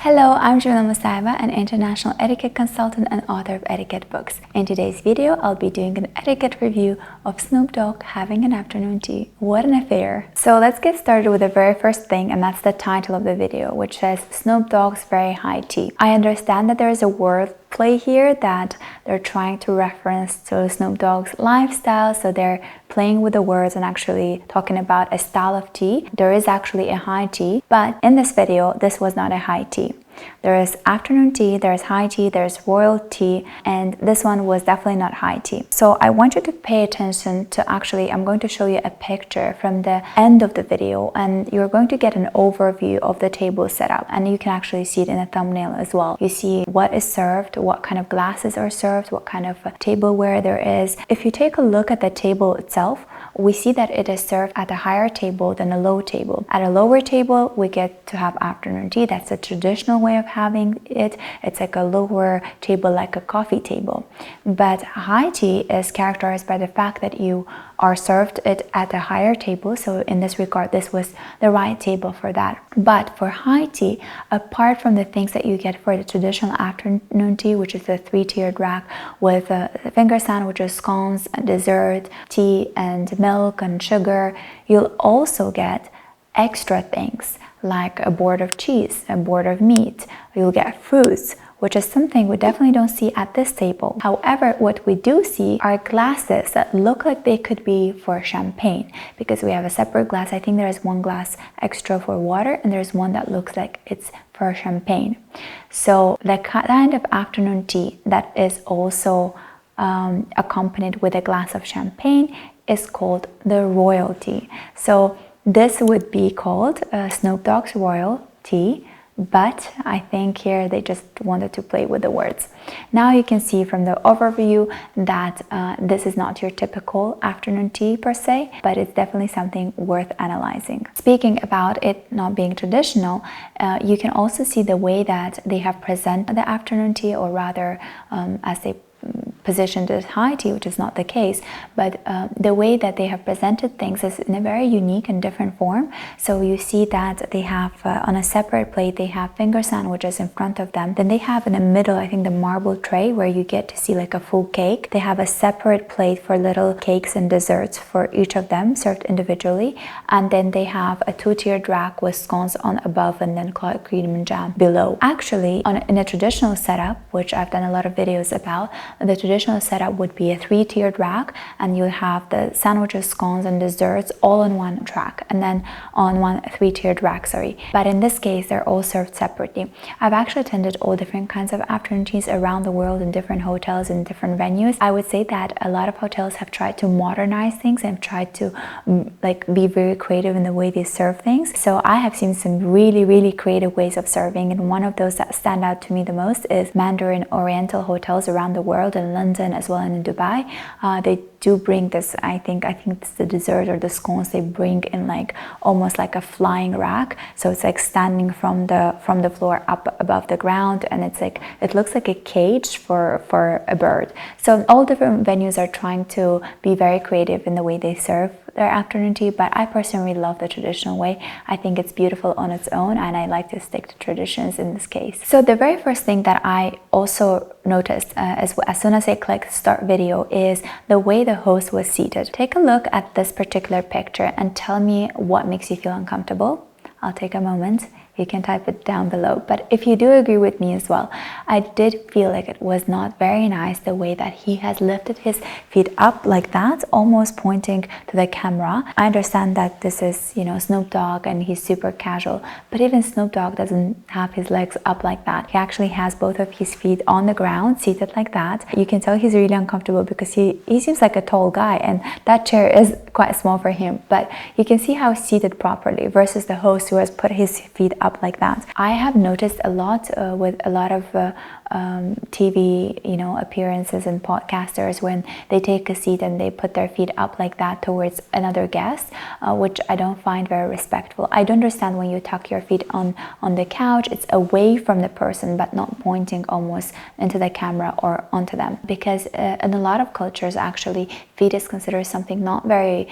Hello, I'm Jamila Musayeva, an international etiquette consultant and author of etiquette books. In today's video, I'll be doing an etiquette review of Snoop Dogg having an afternoon tea. What an affair! So let's get started with the very first thing, and that's the title of the video, which says Snoop Dogg's Very High Tea. I understand that there is a word play here that they're trying to reference to Snoop Dogg's lifestyle, so they're playing with the words and actually talking about a style of tea. There is actually a high tea, but in this video, this was not a high tea. There is afternoon tea, there's high tea, there's royal tea, and this one was definitely not high tea. So I want you to pay attention to I'm going to show you a picture from the end of the video, and you're going to get an overview of the table setup, and you can actually see it in the thumbnail as well. You see what is served, what kind of glasses are served, what kind of tableware there is. If you take a look at the table itself, we see that it is served at a higher table than a low table. At a lower table, we get to have afternoon tea. That's a traditional way of having it. It's like a lower table, like a coffee table. But high tea is characterized by the fact that you are served it at a higher table. So in this regard, this was the right table for that. But for high tea, apart from the things that you get for the traditional afternoon tea, which is the three-tiered rack with finger sandwiches, scones, dessert, tea, and milk and sugar, you'll also get extra things like a board of cheese, a board of meat. You'll get fruits, which is something we definitely don't see at this table. However, what we do see are glasses that look like they could be for champagne, because we have a separate glass. I think there is one glass extra for water, and there's one that looks like it's for champagne. So the kind of afternoon tea that is also accompanied with a glass of champagne is called the royal tea. So this would be called Snoop Dogg's royal tea, but I think here they just wanted to play with the words. Now you can see from the overview that this is not your typical afternoon tea per se, but it's definitely something worth analyzing. Speaking about it not being traditional, you can also see the way that they have presented the afternoon tea, or rather as they positioned as high tea, which is not the case, but the way that they have presented things is in a very unique and different form. So you see that they have on a separate plate, they have finger sandwiches in front of them. Then they have in the middle, I think, the marble tray where you get to see like a full cake. They have a separate plate for little cakes and desserts for each of them served individually. And then they have a two-tiered rack with scones on above and then cream and jam below. Actually, in a traditional setup, which I've done a lot of videos about, the traditional setup would be a three-tiered rack, and you'll have the sandwiches, scones, and desserts all on one track, and then on one three-tiered rack, But in this case, they're all served separately. I've actually attended all different kinds of afternoon teas around the world in different hotels and different venues. I would say that a lot of hotels have tried to modernize things and tried to be very creative in the way they serve things. So I have seen some really creative ways of serving, and one of those that stand out to me the most is Mandarin Oriental hotels around the world, in London as well, and in Dubai. They do bring this, I think it's the dessert or the scones they bring in like almost like a flying rack. So it's like standing from the floor up above the ground, and it's like it looks like a cage for a bird. So all different venues are trying to be very creative in the way they serve their afternoon tea, but I personally love the traditional way. I think it's beautiful on its own, and I like to stick to traditions in this case. So the very first thing that I also noticed as soon as I clicked start video is the way the host was seated. Take a look at this particular picture and tell me what makes you feel uncomfortable. I'll take a moment. You can type it down below. But if you do agree with me as well, I did feel like it was not very nice the way that he has lifted his feet up like that, almost pointing to the camera. I understand that this is, Snoop Dogg and he's super casual, but even Snoop Dogg doesn't have his legs up like that. He actually has both of his feet on the ground, seated like that. You can tell he's really uncomfortable because he seems like a tall guy, and that chair is quite small for him, but you can see how he's seated properly versus the host who has put his feet up like that. I have noticed a lot with a lot of TV, appearances and podcasters when they take a seat and they put their feet up like that towards another guest, which I don't find very respectful. I do understand when you tuck your feet on the couch, it's away from the person but not pointing almost into the camera or onto them, because in a lot of cultures actually feet is considered something not very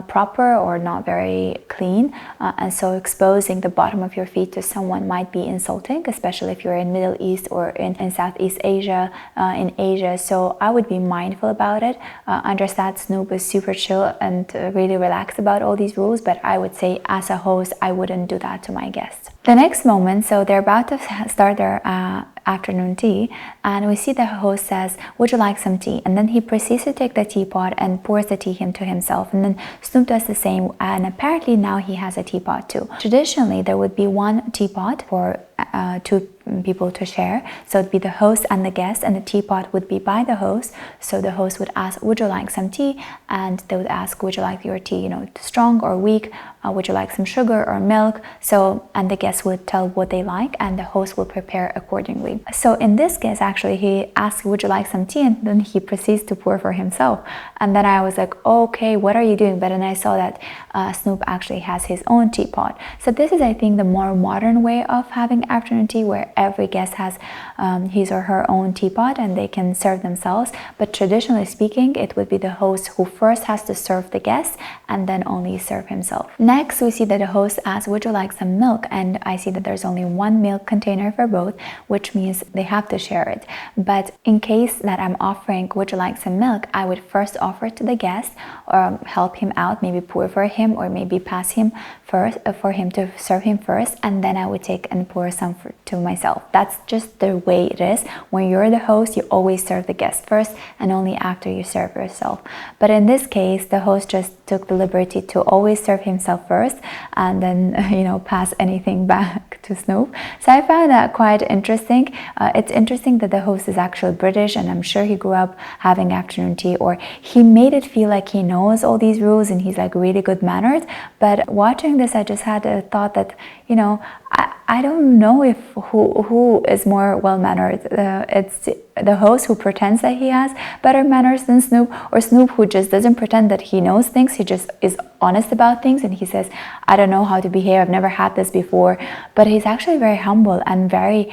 proper or not very clean, and so exposing the bottom of your feet to someone might be insulting, especially if you're in Middle East or in Southeast Asia, in Asia. So I would be mindful about it. Understand Snoop is super chill and really relaxed about all these rules, but I would say as a host I wouldn't do that to my guests. The next moment, so they're about to start their afternoon tea, and we see the host says, "Would you like some tea?" And then he proceeds to take the teapot and pours the tea to himself, and then Snoop does the same, and apparently now he has a teapot too. Traditionally there would be one teapot for two people to share, so it'd be the host and the guest, and the teapot would be by the host. So the host would ask, "Would you like some tea?" And they would ask, "Would you like your tea strong or weak? Would you like some sugar or milk?" So, and the guest would tell what they like, and the host will prepare accordingly. So in this case, actually, he asked, "Would you like some tea?" And then he proceeds to pour for himself. And then I was like, "Okay, what are you doing?" But then I saw that Snoop actually has his own teapot. So this is, I think, the more modern way of having afternoon tea, where every guest has his or her own teapot and they can serve themselves. But traditionally speaking, it would be the host who first has to serve the guest and then only serve himself. Next, we see that the host asks, "Would you like some milk?" And I see that there's only one milk container for both, which means they have to share it. But in case that I'm offering, "Would you like some milk?" I would first offer it to the guest or help him out, maybe pour for him or maybe pass him first for him to serve him first, and then I would take and pour some to myself. That's just the way it is. When you're the host, you always serve the guest first and only after you serve yourself. But in this case, the host just took the liberty to always serve himself first and then pass anything back to Snoop. So I found that quite interesting. It's interesting that the host is actually British, and I'm sure he grew up having afternoon tea, or he made it feel like he knows all these rules and he's like really good mannered. But watching this, I just had a thought that I don't know if who is more well-mannered. It's the host who pretends that he has better manners than Snoop, or Snoop who just doesn't pretend that he knows things. He just is honest about things and he says, "I don't know how to behave, I've never had this before." But he's actually very humble and very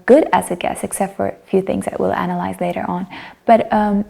good as a guest, except for a few things that we'll analyze later on. But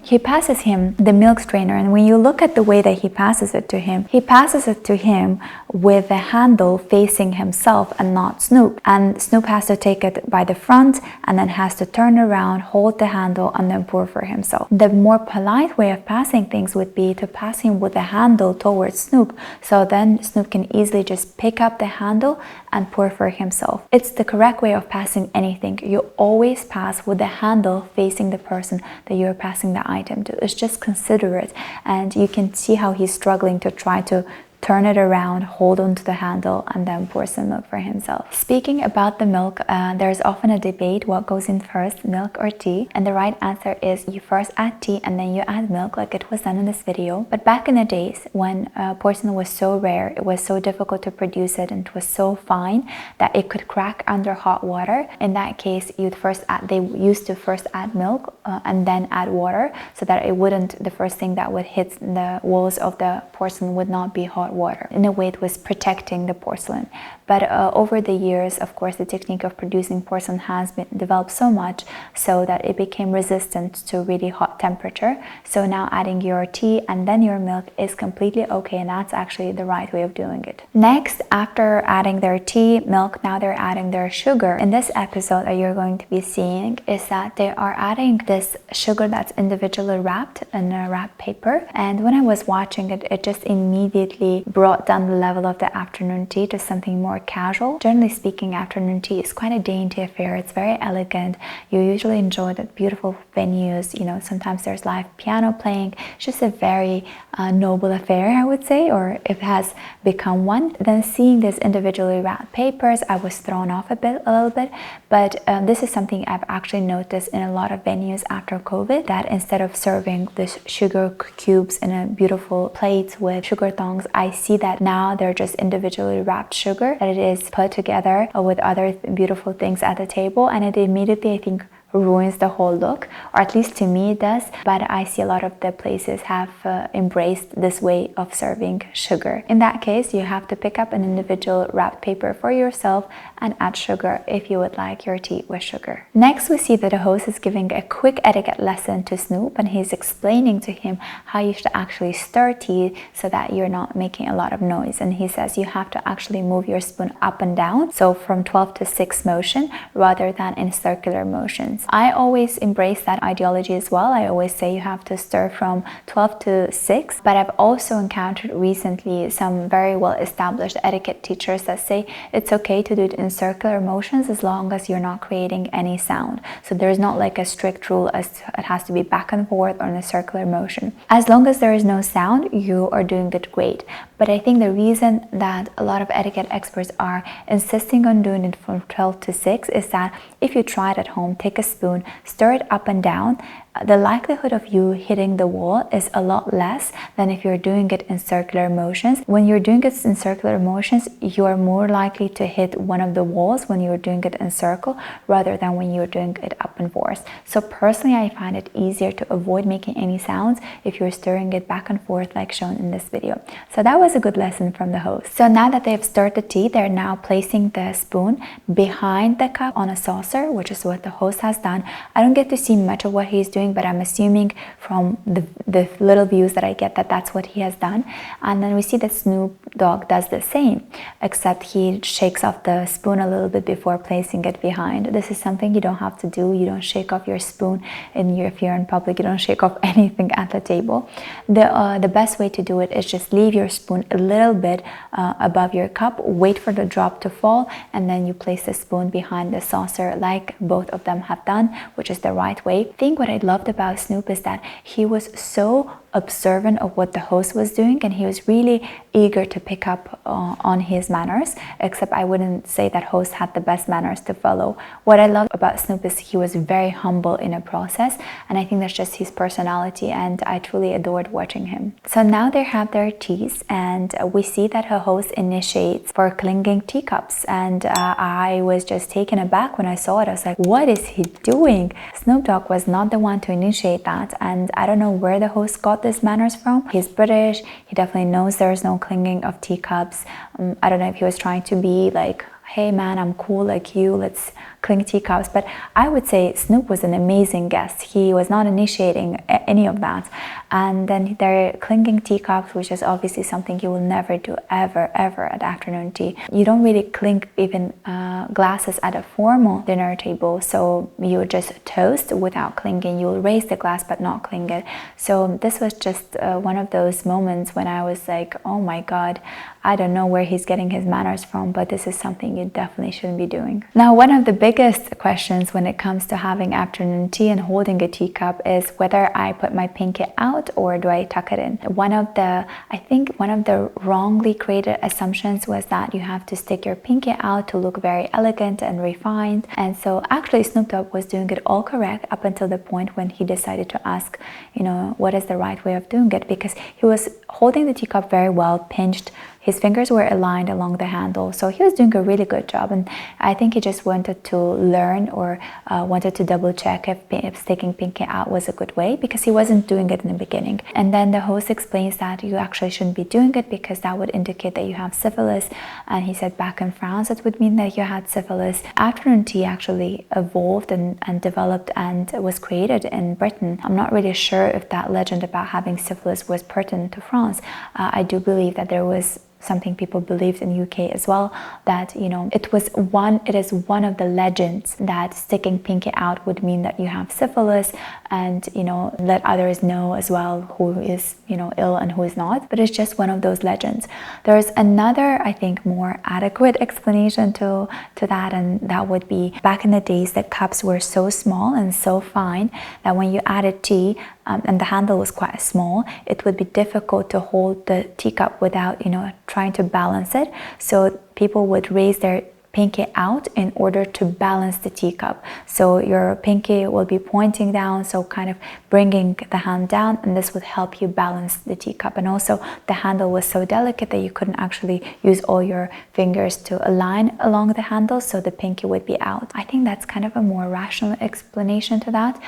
he passes him the milk strainer, and when you look at the way that he passes it to him, he passes it to him with the handle facing himself and not Snoop. And Snoop has to take it by the front and then has to turn around, hold the handle, and then pour for himself. The more polite way of passing things would be to pass him with the handle towards Snoop, so then Snoop can easily just pick up the handle and pour for himself. It's the correct way of passing anything. You always pass with the handle facing the person that you're passing the item to. It's just considerate, and you can see how he's struggling to try to turn it around, hold on to the handle, and then pour some milk for himself. Speaking about the milk, there's often a debate what goes in first, milk or tea, and the right answer is you first add tea and then you add milk, like it was done in this video. But back in the days when porcelain was so rare, it was so difficult to produce it, and it was so fine that it could crack under hot water. In that case, they used to first add milk and then add water, so that it wouldn't, the first thing that would hit the walls of the porcelain would not be hot water. In a way, it was protecting the porcelain. But over the years, of course, the technique of producing porcelain has been developed so much so that it became resistant to really hot temperature. So now adding your tea and then your milk is completely okay, and that's actually the right way of doing it. Next, after adding their tea, milk, now they're adding their sugar. In this episode that you're going to be seeing is that they are adding this sugar that's individually wrapped in a wrap paper. And when I was watching it, it just immediately brought down the level of the afternoon tea to something more casual. Generally speaking, afternoon tea is quite a dainty affair. It's very elegant. You usually enjoy the beautiful venues. Sometimes there's live piano playing. It's just a very noble affair, I would say, or it has become one. Then seeing these individually wrapped papers, I was thrown off a little bit. But this is something I've actually noticed in a lot of venues after COVID, that instead of serving the sugar cubes in a beautiful plate with sugar tongs, I see that now they're just individually wrapped sugar, that it is put together with other beautiful things at the table, and it immediately, I think, ruins the whole look, or at least to me it does. But I see a lot of the places have embraced this way of serving sugar. In that case, you have to pick up an individual wrapped paper for yourself and add sugar if you would like your tea with sugar. Next, we see that the host is giving a quick etiquette lesson to Snoop, and he's explaining to him how you should actually stir tea so that you're not making a lot of noise. And he says you have to actually move your spoon up and down, so from 12 to 6 motion rather than in circular motions. I always embrace that ideology as well. I always say you have to stir from 12 to 6, but I've also encountered recently some very well established etiquette teachers that say it's okay to do it in circular motions as long as you're not creating any sound. So there's not like a strict rule as to it has to be back and forth or in a circular motion. As long as there is no sound, you are doing it great. But I think the reason that a lot of etiquette experts are insisting on doing it from 12 to 6 is that if you try it at home, take a spoon, stir it up and down, the likelihood of you hitting the wall is a lot less than if you're doing it in circular motions. When you're doing it in circular motions, you are more likely to hit one of the walls when you're doing it in circle rather than when you're doing it up and forth. So personally, I find it easier to avoid making any sounds if you're stirring it back and forth like shown in this video. So that was a good lesson from the host. So now that they've stirred the tea, they're now placing the spoon behind the cup on a saucer, which is what the host has done. I don't get to see much of what he's doing, but I'm assuming from the little views that I get that that's what he has done. And then we see that Snoop Dogg does the same, except he shakes off the spoon a little bit before placing it behind. This is something you don't have to do. You don't shake off your spoon if you're in public. You don't shake off anything at the table. The best way to do it is just leave your spoon a little bit above your cup, wait for the drop to fall, and then you place the spoon behind the saucer like both of them have done, which is the right way. I think what I loved about Snoop is that he was so observant of what the host was doing, and he was really eager to pick up on his manners, except I wouldn't say that host had the best manners to follow. What I love about Snoop is he was very humble in a process, and I think that's just his personality, and I truly adored watching him. So now they have their teas, and we see that her host initiates for clinking teacups, and I was just taken aback when I saw it. I was like, what is he doing? Snoop Dogg was not the one to initiate that, and I don't know where the host got this manners from. He's British, he definitely knows there's no clinging of teacups. I don't know if he was trying to be like, hey man, I'm cool like you, let's clink teacups. But I would say Snoop was an amazing guest. He was not initiating any of that. And then they're clinking teacups, which is obviously something you will never do ever at afternoon tea. You don't really clink even glasses at a formal dinner table. So you just toast without clinking. You'll raise the glass but not clink it. So this was just one of those moments when I was like, oh my God, I don't know where he's getting his manners from, but this is something you definitely shouldn't be doing. Now, one of the biggest questions when it comes to having afternoon tea and holding a teacup is whether I put my pinky out or do I tuck it in. I think one of the wrongly created assumptions was that you have to stick your pinky out to look very elegant and refined. And so actually Snoop Dogg was doing it all correct up until the point when he decided to ask, what is the right way of doing it? Because he was holding the teacup very well, pinched. His fingers were aligned along the handle, so he was doing a really good job. And I think he just wanted to learn or wanted to double check if sticking pinky out was a good way, because he wasn't doing it in the beginning. And then the host explains that you actually shouldn't be doing it because that would indicate that you have syphilis. And he said back in France it would mean that you had syphilis. Afternoon tea actually evolved and developed and was created in Britain. I'm not really sure if that legend about having syphilis was pertinent to France. I do believe that there was something people believed in UK as well, that it is one of the legends that sticking pinky out would mean that you have syphilis, and let others know as well who is ill and who is not. But it's just one of those legends. There's another, I think, more adequate explanation to that, and that would be back in the days the cups were so small and so fine that when you added tea and the handle was quite small, it would be difficult to hold the teacup without trying to balance it. So people would raise their pinky out in order to balance the teacup. So your pinky will be pointing down, so kind of bringing the hand down, and this would help you balance the teacup. And also the handle was so delicate that you couldn't actually use all your fingers to align along the handle, so the pinky would be out. I think that's kind of a more rational explanation to that,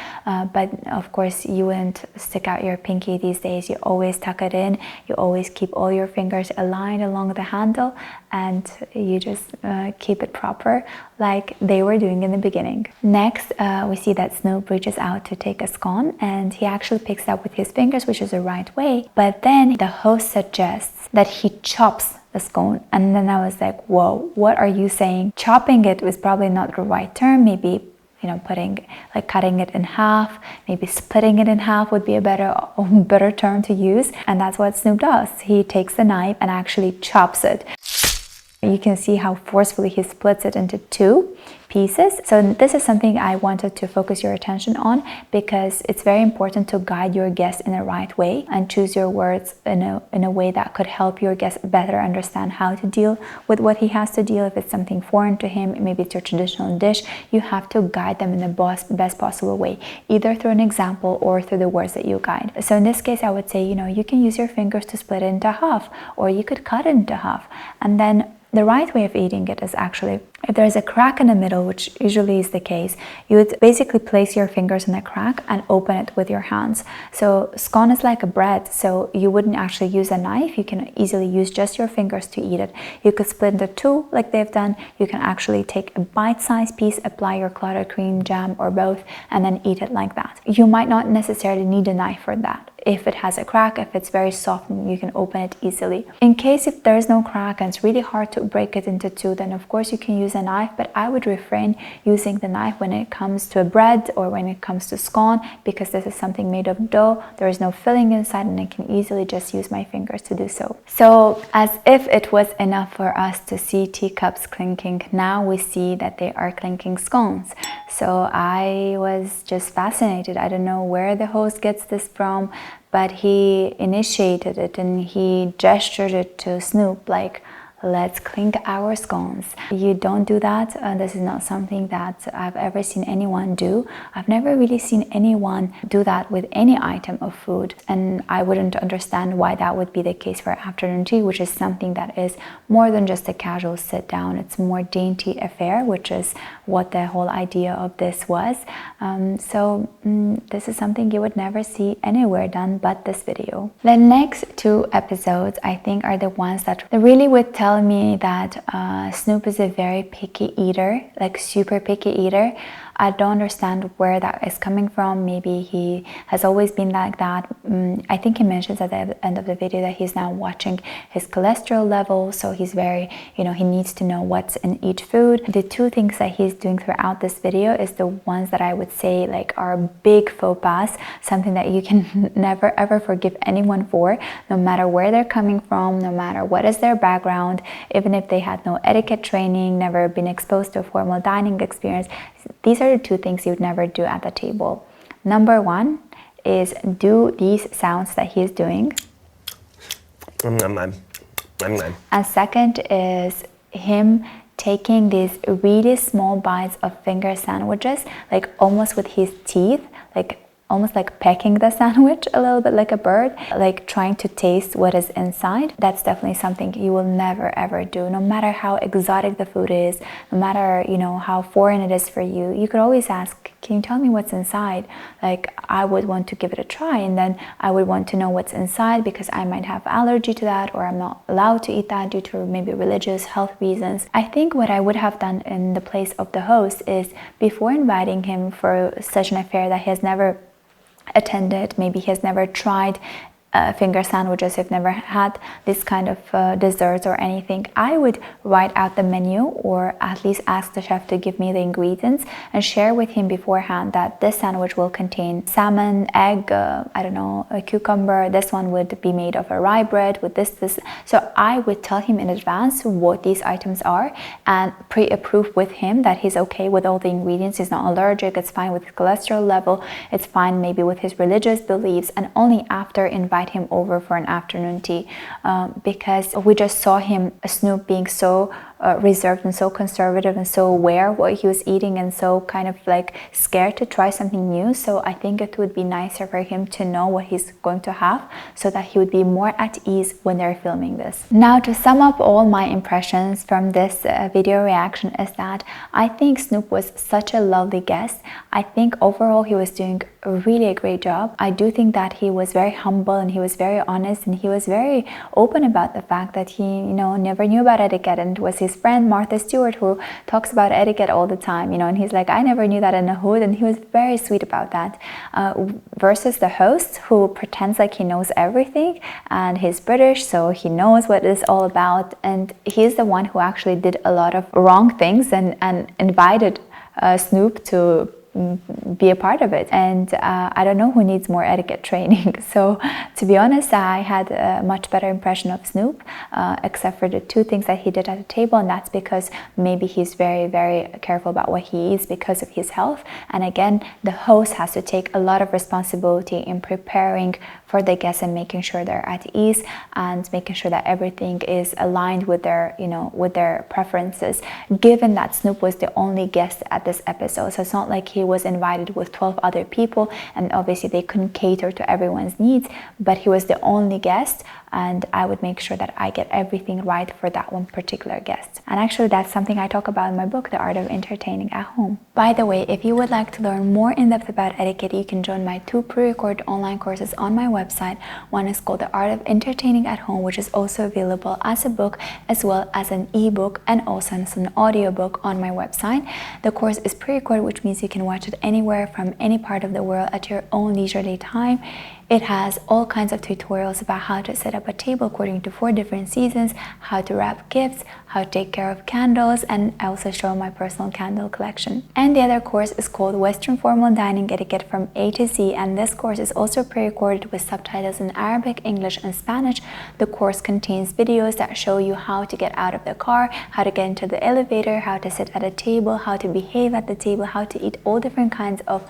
but of course you wouldn't stick out your pinky these days. You always tuck it in, you always keep all your fingers aligned along the handle, and you just keep it proper like they were doing in the beginning. Next, we see that Snoop reaches out to take a scone, and he actually picks it up with his fingers, which is the right way, but then the host suggests that he chops the scone, and then I was like, whoa, what are you saying? Chopping it was probably not the right term. Maybe cutting it in half, maybe splitting it in half would be a better term to use. And that's what Snoop does. He takes the knife and actually chops it. You can see how forcefully he splits it into two pieces. So this is something I wanted to focus your attention on, because it's very important to guide your guest in the right way and choose your words in a way that could help your guest better understand how to deal with what he has to deal. If it's something foreign to him, maybe it's your traditional dish, you have to guide them in the best possible way, either through an example or through the words that you guide. So in this case, I would say, you can use your fingers to split it into half, or you could cut it into half. And then the right way of eating it is actually, if there's a crack in the middle, which usually is the case, you would basically place your fingers in the crack and open it with your hands. So scone is like a bread, so you wouldn't actually use a knife. You can easily use just your fingers to eat it. You could split into two like they've done. You can actually take a bite-sized piece, apply your clotted cream, jam, or both, and then eat it like that. You might not necessarily need a knife for that. If it has a crack, if it's very soft, you can open it easily. In case if there's no crack and it's really hard to break it into two, then of course you can use a knife, but I would refrain using the knife when it comes to a bread or when it comes to scone, because this is something made of dough. There is no filling inside, and I can easily just use my fingers to do so. So as if it was enough for us to see teacups clinking, now we see that they are clinking scones. So I was just fascinated. I don't know where the host gets this from, but he initiated it and he gestured it to Snoop like, let's clink our scones. You don't do that. This is not something that I've ever seen anyone do. I've never really seen anyone do that with any item of food, and I wouldn't understand why that would be the case for afternoon tea, which is something that is more than just a casual sit down. It's a more dainty affair, which is what the whole idea of this was. This is something you would never see anywhere done but this video. The next two episodes, I think, are the ones that really would tell me that Snoop is a very picky eater, like super picky eater. I don't understand where that is coming from. Maybe he has always been like that. I think he mentions at the end of the video that he's now watching his cholesterol level, so he's very, he needs to know what's in each food. The two things that he's doing throughout this video is the ones that I would say like are big faux pas, something that you can never ever forgive anyone for, no matter where they're coming from, no matter what is their background, even if they had no etiquette training, never been exposed to a formal dining experience. These are the two things you would never do at the table. Number one is do these sounds that he is doing. And second is him taking these really small bites of finger sandwiches, like almost with his teeth, like almost like pecking the sandwich a little bit like a bird, like trying to taste what is inside. That's definitely something you will never ever do, no matter how exotic the food is, no matter how foreign it is for you. You could always ask, can you tell me what's inside? Like, I would want to give it a try, and then I would want to know what's inside, because I might have allergy to that, or I'm not allowed to eat that due to maybe religious health reasons. I think what I would have done in the place of the host is, before inviting him for such an affair that he has never attended, maybe he has never tried finger sandwiches, have never had this kind of desserts or anything, I would write out the menu, or at least ask the chef to give me the ingredients and share with him beforehand that this sandwich will contain salmon, egg, a cucumber. This one would be made of a rye bread with this. So I would tell him in advance what these items are and pre-approve with him that he's okay with all the ingredients, he's not allergic, it's fine with his cholesterol level, it's fine maybe with his religious beliefs, and only after invite him over for an afternoon tea, because we just saw Snoop being so reserved and so conservative and so aware of what he was eating and so kind of like scared to try something new. So I think it would be nicer for him to know what he's going to have so that he would be more at ease when they're filming this. Now, to sum up all my impressions from this video reaction is that I think Snoop was such a lovely guest. I think overall he was doing really a great job. I do think that he was very humble and he was very honest and he was very open about the fact that he, never knew about etiquette, and it was his friend Martha Stewart who talks about etiquette all the time, and he's like, I never knew that in the hood, and he was very sweet about that. Versus the host who pretends like he knows everything, and he's British, so he knows what it's all about, and he's the one who actually did a lot of wrong things and invited Snoop to be a part of it. And I don't know who needs more etiquette training. So to be honest, I had a much better impression of Snoop, except for the two things that he did at the table, and that's because maybe he's very, very careful about what he eats because of his health. And again, the host has to take a lot of responsibility in preparing for the guests and making sure they're at ease and making sure that everything is aligned with their, with their preferences. Given that Snoop was the only guest at this episode, so it's not like he was invited with 12 other people and obviously they couldn't cater to everyone's needs, but he was the only guest, and I would make sure that I get everything right for that one particular guest. And actually that's something I talk about in my book, The Art of Entertaining at Home. By the way, if you would like to learn more in depth about etiquette, you can join my 2 pre-recorded online courses on my website. One is called The Art of Entertaining at Home, which is also available as a book as well as an ebook and also as an audiobook on my website. The course is pre-recorded, which means you can watch it anywhere from any part of the world at your own leisurely time. It has all kinds of tutorials about how to set up a table according to 4 different seasons, how to wrap gifts, how to take care of candles, and I also show my personal candle collection. And the other course is called Western Formal Dining Etiquette from A to Z, and this course is also pre-recorded with subtitles in Arabic, English, and Spanish. The course contains videos that show you how to get out of the car, how to get into the elevator, how to sit at a table, how to behave at the table, how to eat all different kinds of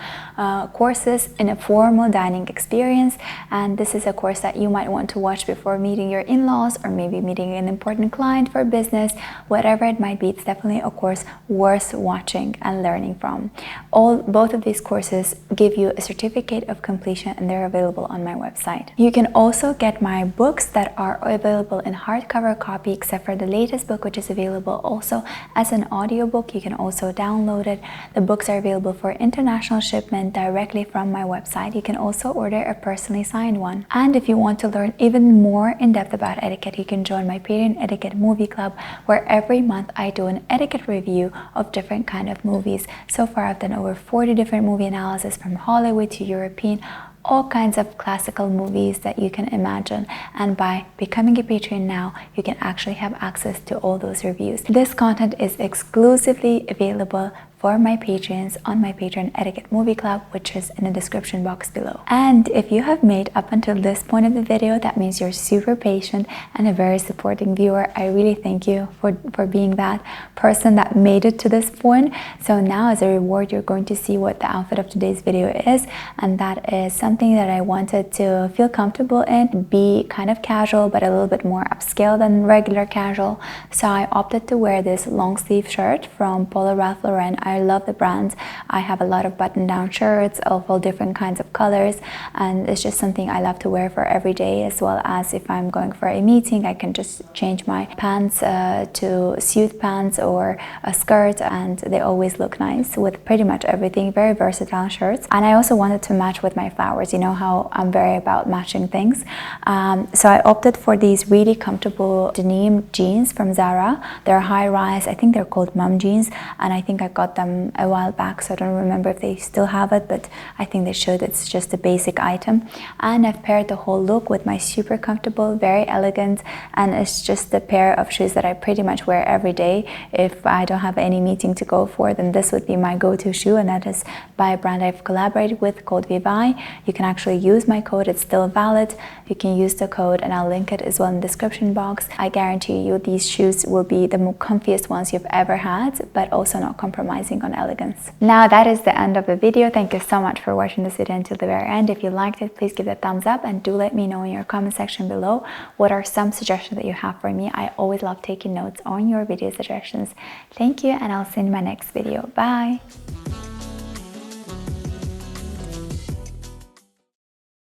courses in a formal dining experience. And this is a course that you might want to watch before meeting your in-laws or maybe meeting an important client for business. Whatever it might be, it's definitely a course worth watching and learning from. Both of these courses give you a certificate of completion, and they're available on my website. You can also get my books that are available in hardcover copy, except for the latest book, which is available also as an audiobook. You can also download it. The books are available for international shipment directly from my website. You can also order a personally signed one. And if you want to learn even more in depth about etiquette, you can join my Patreon Etiquette Movie Club, where every month I do an etiquette review of different kind of movies. So far I've done over 40 different movie analysis, from Hollywood to European, all kinds of classical movies that you can imagine. And by becoming a patron now, you can actually have access to all those reviews. This content is exclusively available for my patrons on my Patreon Etiquette Movie Club, which is in the description box below. And if you have made up until this point of the video, that means you're super patient and a very supporting viewer. I really thank you for being that person that made it to this point. So now, as a reward, you're going to see what the outfit of today's video is, and that is something that I wanted to feel comfortable in, be kind of casual but a little bit more upscale than regular casual. So I opted to wear this long sleeve shirt from Polo Ralph Lauren. I love the brand. I have a lot of button-down shirts of all different kinds of colors, and it's just something I love to wear for every day, as well as if I'm going for a meeting, I can just change my pants to suit pants or a skirt, and they always look nice with pretty much everything. Very versatile shirts. And I also wanted to match with my flowers. You know how I'm very about matching things. So I opted for these really comfortable denim jeans from Zara. They're high-rise. I think they're called mom jeans, and I think I got them a while back, so I don't remember if they still have it, but I think they should. It's just a basic item. And I've paired the whole look with my super comfortable, very elegant, and it's just a pair of shoes that I pretty much wear every day. If I don't have any meeting to go for, then this would be my go-to shoe, and that is by a brand I've collaborated with called Vivi. You can actually use my code. It's still valid. You can use the code, and I'll link it as well in the description box. I guarantee you these shoes will be the most comfiest ones you've ever had, but also not compromising focusing on elegance. Now that is the end of the video. Thank you so much for watching this video until the very end. If you liked it, please give it a thumbs up and do let me know in your comment section below what are some suggestions that you have for me. I always love taking notes on your video suggestions. Thank you, and I'll see you in my next video. Bye!